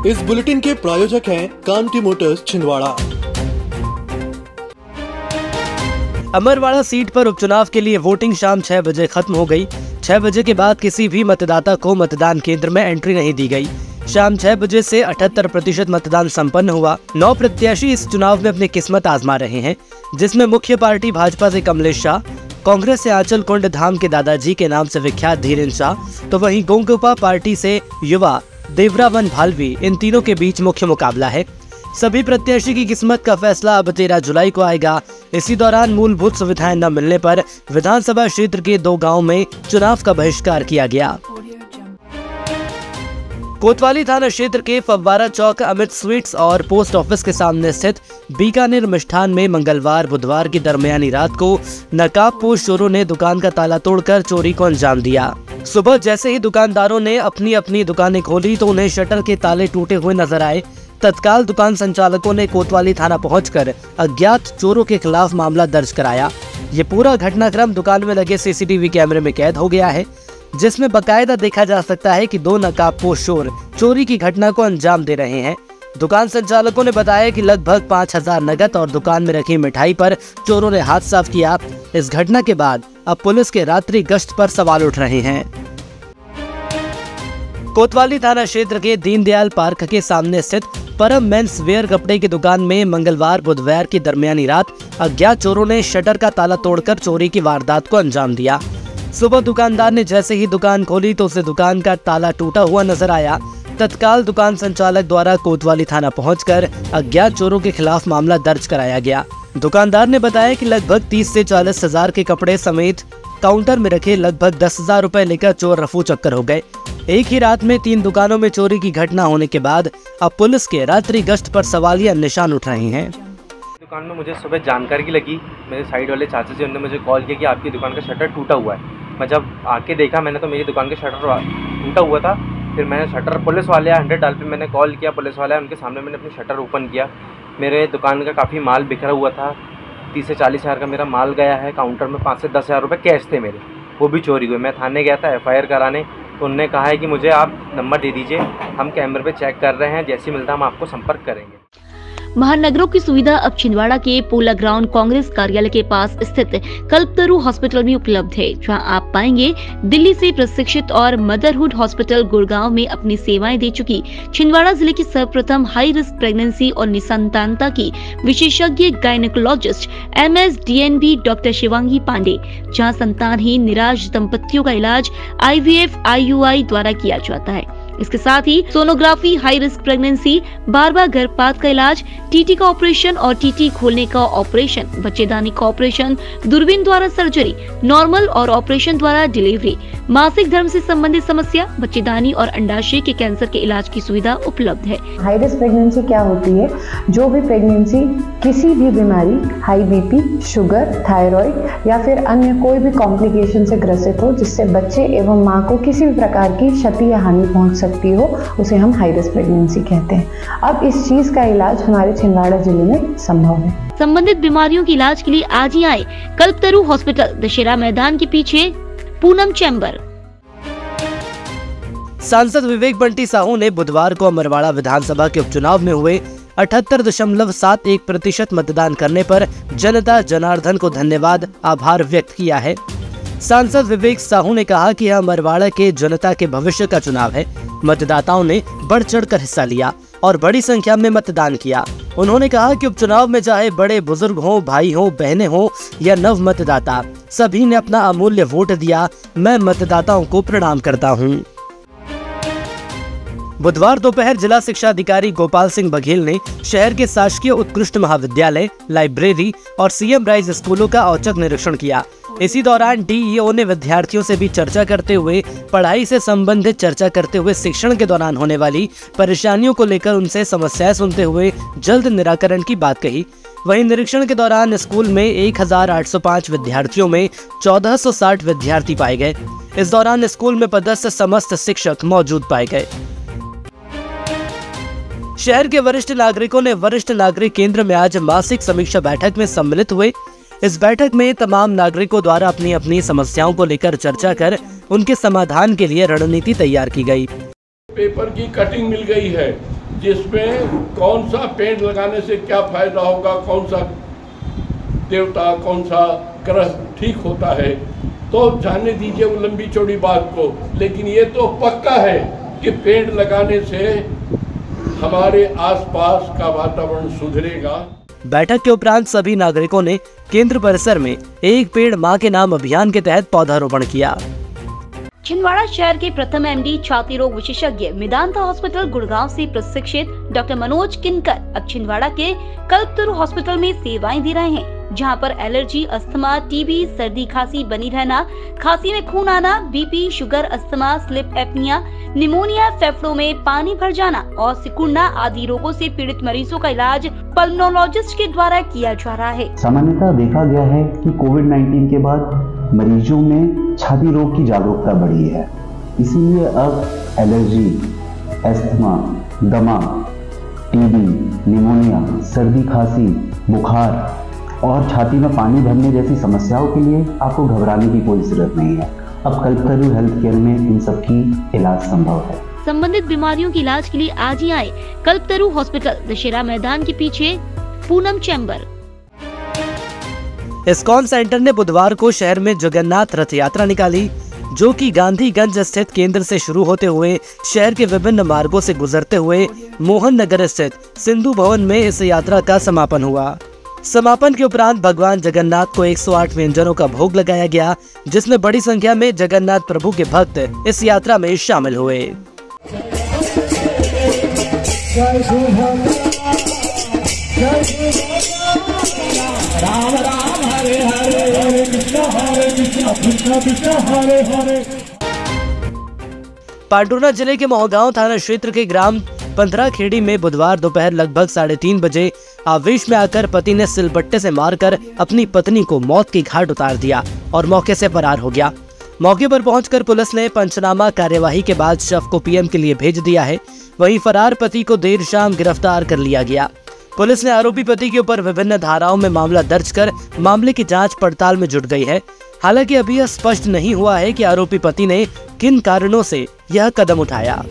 इस बुलेटिन के प्रायोजक हैं कांटी मोटर्स छिंदवाड़ा। अमरवाड़ा सीट पर उपचुनाव के लिए वोटिंग शाम 6 बजे खत्म हो गई। 6 बजे के बाद किसी भी मतदाता को मतदान केंद्र में एंट्री नहीं दी गई। शाम 6 बजे से 78% मतदान संपन्न हुआ। 9 प्रत्याशी इस चुनाव में अपनी किस्मत आजमा रहे हैं, जिसमें मुख्य पार्टी भाजपा से कमलेश शाह, कांग्रेस से आंचल कुंड धाम के दादाजी के नाम से विख्यात धीरेन्द्र शाह, तो वहीं गोंगोपा पार्टी से युवा देवरावन भालवी, इन तीनों के बीच मुख्य मुकाबला है। सभी प्रत्याशी की किस्मत का फैसला अब 13 जुलाई को आएगा। इसी दौरान मूलभूत सुविधाएं न मिलने पर विधानसभा क्षेत्र के 2 गांवों में चुनाव का बहिष्कार किया गया। कोतवाली थाना क्षेत्र के फव्वारा चौक अमित स्वीट्स और पोस्ट ऑफिस के सामने स्थित बीकानेर मिष्ठान में मंगलवार बुधवार की दरमियानी रात को नकाबपोश चोरों ने दुकान का ताला तोड़कर चोरी को अंजाम दिया। सुबह जैसे ही दुकानदारों ने अपनी अपनी दुकानें खोली तो उन्हें शटर के ताले टूटे हुए नजर आए। तत्काल दुकान संचालकों ने कोतवाली थाना पहुंचकर अज्ञात चोरों के खिलाफ मामला दर्ज कराया। ये पूरा घटनाक्रम दुकान में लगे सीसीटीवी कैमरे में कैद हो गया है, जिसमें बकायदा देखा जा सकता है कि 2 नकाबपोश चोर चोरी की घटना को अंजाम दे रहे हैं। दुकान संचालकों ने बताया कि लगभग 5000 नकद और दुकान में रखी मिठाई पर चोरों ने हाथ साफ किया। इस घटना के बाद अब पुलिस के रात्रि गश्त पर सवाल उठ रहे हैं। कोतवाली थाना क्षेत्र के दीनदयाल पार्क के सामने स्थित परम मेंस वेयर कपड़े की दुकान में मंगलवार बुधवार की दरमियानी रात अज्ञात चोरों ने शटर का ताला तोड़कर चोरी की वारदात को अंजाम दिया। सुबह दुकानदार ने जैसे ही दुकान खोली तो उसे दुकान का ताला टूटा हुआ नजर आया। तत्काल दुकान संचालक द्वारा कोतवाली थाना पहुंचकर अज्ञात चोरों के खिलाफ मामला दर्ज कराया गया। दुकानदार ने बताया कि लगभग 30 से 40 हजार के कपड़े समेत काउंटर में रखे लगभग 10,000 रुपए लेकर चोर रफू चक्कर हो गए। एक ही रात में 3 दुकानों में चोरी की घटना होने के बाद अब पुलिस के रात्रि गश्त पर सवालिया निशान उठ रहे हैं। दुकान में मुझे सुबह जानकारी लगी, मेरे साइड वाले चाचा जी ने मुझे कॉल किया कि आपकी दुकान का शटर टूटा हुआ है। मैं जब आके देखा मैंने तो मेरी दुकान का शटर टूटा हुआ था। फिर मैंने शटर पुलिस वाले 100 डाल पे मैंने कॉल किया, पुलिस वाले उनके सामने मैंने अपनी शटर ओपन किया। मेरे दुकान का काफ़ी माल बिखरा हुआ था। 30 से 40 हज़ार का मेरा माल गया है। काउंटर में 5 से 10 हज़ार रुपये कैश थे मेरे, वो भी चोरी हुए। मैं थाने गया था FIR कराने, तो उन्होंने कहा है कि मुझे आप नंबर दे दीजिए, हम कैमरे पे चेक कर रहे हैं, जैसे मिलता हम आपको संपर्क करेंगे। महानगरों की सुविधा अब छिंदवाड़ा के पोला ग्राउंड कांग्रेस कार्यालय के पास स्थित कल्पतरु हॉस्पिटल में उपलब्ध है, जहां आप पाएंगे दिल्ली से प्रशिक्षित और मदरहुड हॉस्पिटल गुड़गांव में अपनी सेवाएं दे चुकी छिंदवाड़ा जिले की सर्वप्रथम हाई रिस्क प्रेगनेंसी और निसंतानता की विशेषज्ञ gynaecologist MS DNB doctor Shivangi Pandey, जहाँ संतानहीन निराश दंपतियों का इलाज IVF IUI द्वारा किया जाता है। इसके साथ ही सोनोग्राफी, हाई रिस्क प्रेगनेंसी, बार-बार गर्भपात का इलाज, TT का ऑपरेशन और TT खोलने का ऑपरेशन, बच्चेदानी का ऑपरेशन, दूरबीन द्वारा सर्जरी, नॉर्मल और ऑपरेशन द्वारा डिलीवरी, मासिक धर्म से संबंधित समस्या, बच्चेदानी और अंडाशय के कैंसर के इलाज की सुविधा उपलब्ध है। हाई रिस्क प्रेगनेंसी क्या होती है? जो भी प्रेगनेंसी किसी भी बीमारी, हाई BP, शुगर, थायराइड या फिर अन्य कोई भी कॉम्प्लिकेशन से ग्रसित हो, जिससे बच्चे एवं माँ को किसी भी प्रकार की क्षति या हानि पहुँच सकती हो, उसे हम हाई रिस्क प्रेगनेंसी कहते हैं। अब इस चीज का इलाज हमारे छिंदवाड़ा जिले में संभव है। संबंधित बीमारियों के इलाज के लिए आज ही आए कल्पतरु हॉस्पिटल, दशहरा मैदान के पीछे, पूनम चैम्बर। सांसद विवेक बंटी साहू ने बुधवार को अमरवाड़ा विधानसभा के उपचुनाव में हुए 78.71% मतदान करने पर जनता जनार्दन को धन्यवाद आभार व्यक्त किया है। सांसद विवेक साहू ने कहा कि यह अमरवाड़ा के जनता के भविष्य का चुनाव है। मतदाताओं ने बढ़ चढ़कर हिस्सा लिया और बड़ी संख्या में मतदान किया। उन्होंने कहा कि उपचुनाव में चाहे बड़े बुजुर्ग हो, भाई हो, बहनें हो या नव मतदाता, सभी ने अपना अमूल्य वोट दिया। मैं मतदाताओं को प्रणाम करता हूं। बुधवार दोपहर जिला शिक्षा अधिकारी गोपाल सिंह बघेल ने शहर के शासकीय उत्कृष्ट महाविद्यालय, लाइब्रेरी और CM राइज स्कूलों का औचक निरीक्षण किया। इसी दौरान DEO ने विद्यार्थियों से भी चर्चा करते हुए पढ़ाई से संबंधित चर्चा करते हुए शिक्षण के दौरान होने वाली परेशानियों को लेकर उनसे समस्याएं सुनते हुए जल्द निराकरण की बात कही। वहीं निरीक्षण के दौरान स्कूल में 1805 विद्यार्थियों में 1460 विद्यार्थी पाए गए। इस दौरान स्कूल में पदस्थ समस्त शिक्षक मौजूद पाए गए। शहर के वरिष्ठ नागरिकों ने वरिष्ठ नागरिक केंद्र में आज मासिक समीक्षा बैठक में सम्मिलित हुए। इस बैठक में तमाम नागरिकों द्वारा अपनी अपनी समस्याओं को लेकर चर्चा कर उनके समाधान के लिए रणनीति तैयार की गई। पेपर की कटिंग मिल गई है जिसमें कौन सा पेड़ लगाने से क्या फायदा होगा, कौन सा देवता, कौन सा ग्रह ठीक होता है, तो जाने दीजिए वो लंबी चौड़ी बात को। लेकिन ये तो पक्का है कि पेड़ लगाने से हमारे आसपास का वातावरण सुधरेगा। बैठक के उपरांत सभी नागरिकों ने केंद्र परिसर में एक पेड़ मां के नाम अभियान के तहत पौधारोपण किया। छिंदवाड़ा शहर के प्रथम एमडी छाती रोग विशेषज्ञ मेदांता हॉस्पिटल गुड़गांव से प्रशिक्षित डॉक्टर मनोज किनकर अब छिंदवाड़ा के कल्पतरु हॉस्पिटल में सेवाएं दे रहे हैं, जहां पर एलर्जी, अस्थमा, टीबी, सर्दी खांसी बनी रहना, खांसी में खून आना, BP, sugar, asthma, sleep apnoea, pneumonia, फेफड़ों में पानी भर जाना और सिकुड़ना आदि रोगों से पीड़ित मरीजों का इलाज पल्मोनोलॉजिस्ट के द्वारा किया जा रहा है। सामान्यतः देखा गया है कि कोविड-19 के बाद मरीजों में छाती रोग की जागरूकता बढ़ी है, इसीलिए अब एलर्जी, अस्थमा, दमा, टीबी, निमोनिया, सर्दी खांसी, बुखार और छाती में पानी भरने जैसी समस्याओं के लिए आपको घबराने की कोई जरूरत नहीं है। अब कल्पतरु हेल्थ केयर में इन सब की इलाज संभव है। संबंधित बीमारियों के इलाज के लिए आज ही आए कल्पतरु हॉस्पिटल, दशहरा मैदान के पीछे, पूनम चैम्बर। इस्कॉन सेंटर ने बुधवार को शहर में जगन्नाथ रथ यात्रा निकाली, जो कि गांधीगंज स्थित केंद्र से शुरू होते हुए शहर के विभिन्न मार्गों से गुजरते हुए मोहन नगर स्थित सिंधु भवन में इस यात्रा का समापन हुआ। समापन के उपरांत भगवान जगन्नाथ को 108 व्यंजनों का भोग लगाया गया, जिसमें बड़ी संख्या में जगन्नाथ प्रभु के भक्त इस यात्रा में शामिल हुए। राम राम हरे हरे, हरे कृष्णा कृष्णा कृष्णा हरे हरे। पांडुर्ना जिले के मोहगांव थाना क्षेत्र के ग्राम 15 खेड़ी में बुधवार दोपहर लगभग 3:30 बजे आवेश में आकर पति ने सिलबट्टे से मारकर अपनी पत्नी को मौत की घाट उतार दिया और मौके से फरार हो गया। मौके पर पहुंचकर पुलिस ने पंचनामा कार्यवाही के बाद शव को पीएम के लिए भेज दिया है। वहीं फरार पति को देर शाम गिरफ्तार कर लिया गया। पुलिस ने आरोपी पति के ऊपर विभिन्न धाराओं में मामला दर्ज कर मामले की जांच पड़ताल में जुट गई है। हालांकि अभी यह स्पष्ट नहीं हुआ है कि आरोपी पति ने किन कारणों से यह कदम उठाया।